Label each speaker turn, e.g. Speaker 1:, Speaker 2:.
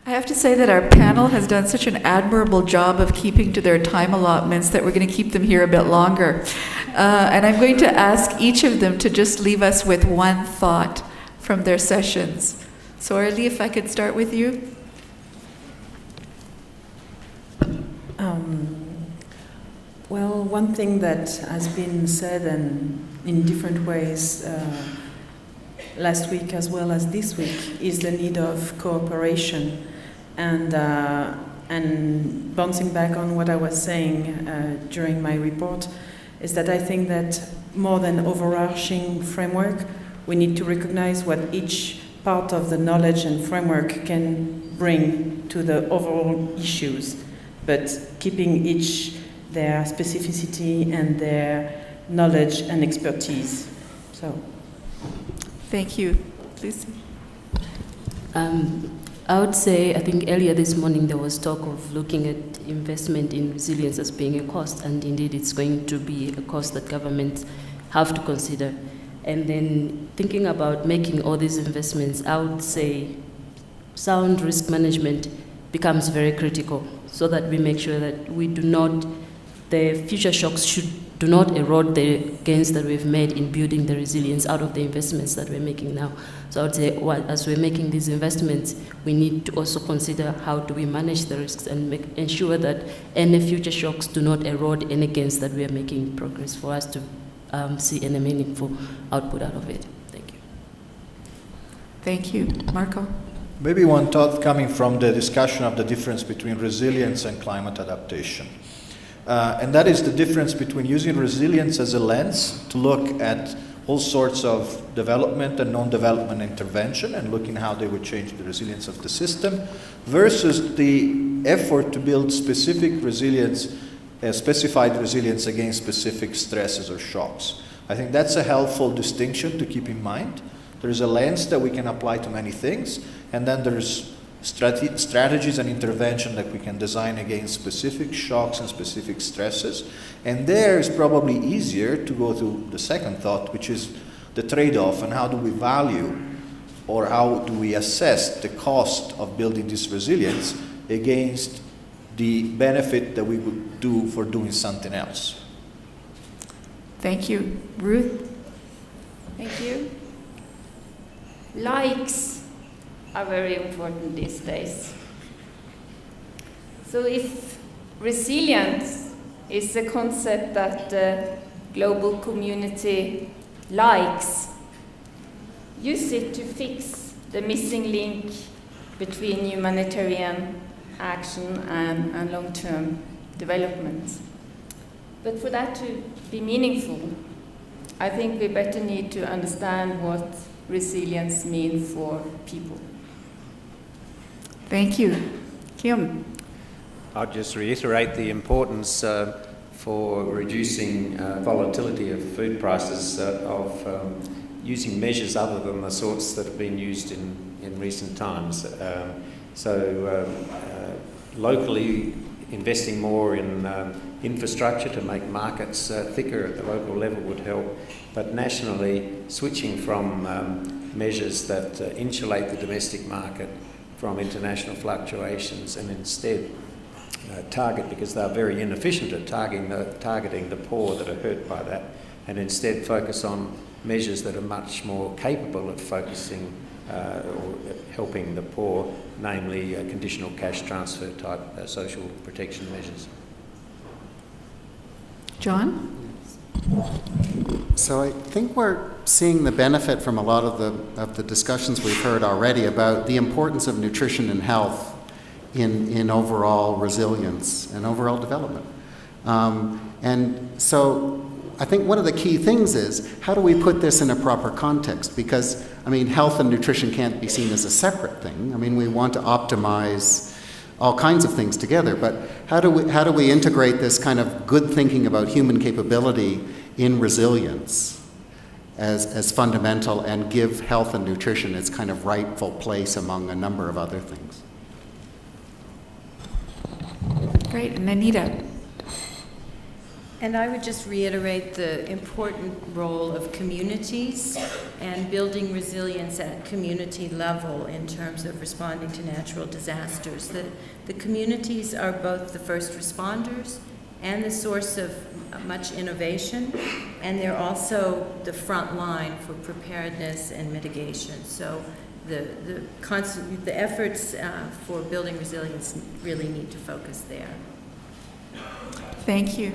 Speaker 1: I have to say that our panel has done such an admirable job of keeping to their time allotments that we're going to keep them here a bit longer. And I'm going to ask each of them to just leave us with one thought from their sessions. So Arlie, if I could start with you.
Speaker 2: Well, one thing that has been said and in different ways last week as well as this week is the need of cooperation. And bouncing back on what I was saying during my report is that I think that more than overarching framework, we need to recognize what each part of the knowledge and framework can bring to the overall issues, but keeping each their specificity and their knowledge and expertise. So,
Speaker 1: thank you. Please.
Speaker 3: I would say, I think earlier this morning there was talk of looking at investment in resilience as being a cost, and indeed it's going to be a cost that governments have to consider. And then thinking about making all these investments, I would say sound risk management becomes very critical so that we make sure that we do not, the future shocks do not erode the gains that we've made in building the resilience out of the investments that we're making now. So I would say, as we're making these investments, we need to also consider how do we manage the risks and ensure that any future shocks do not erode any gains that we are making progress for us to see any meaningful output out of it. Thank you.
Speaker 1: Thank you. Marco?
Speaker 4: Maybe one thought coming from the discussion of the difference between resilience and climate adaptation. And that is the difference between using resilience as a lens to look at all sorts of development and non-development intervention and looking how they would change the resilience of the system versus the effort to build specific resilience, specified resilience against specific stresses or shocks. I think that's a helpful distinction to keep in mind. There's a lens that we can apply to many things, and then there's strategies and intervention that we can design against specific shocks and specific stresses. And there is probably easier to go to the second thought, which is the trade-off and how do we value or how do we assess the cost of building this resilience against the benefit that we would do for doing something else.
Speaker 1: Thank you. Ruth?
Speaker 5: Thank you. Likes are very important these days. So if resilience is a concept that the global community likes, use it to fix the missing link between humanitarian action and long-term development. But for that to be meaningful, I think we better need to understand what resilience means for people.
Speaker 1: Thank you. Kim?
Speaker 6: I'll just reiterate the importance for reducing volatility of food prices of using measures other than the sorts that have been used in recent times. Locally, investing more in infrastructure to make markets thicker at the local level would help, but nationally, switching from measures that insulate the domestic market from international fluctuations and instead target, because they're very inefficient at targeting the poor that are hurt by that, and instead focus on measures that are much more capable of focusing or helping the poor, namely conditional cash transfer type social protection measures.
Speaker 1: John?
Speaker 7: So I think we're seeing the benefit from a lot of the discussions we've heard already about the importance of nutrition and health in overall resilience and overall development. And so I think one of the key things is, how do we put this in a proper context? Because, I mean, health and nutrition can't be seen as a separate thing. I mean, we want to optimize all kinds of things together, but how do we integrate this kind of good thinking about human capability in resilience as fundamental and give health and nutrition its kind of rightful place among a number of other things?
Speaker 1: Great. And Anita?
Speaker 8: And I would just reiterate the important role of communities and building resilience at community level in terms of responding to natural disasters. The communities are both the first responders and the source of much innovation, and they're also the front line for preparedness and mitigation. So the efforts for building resilience really need to focus there.
Speaker 1: Thank you.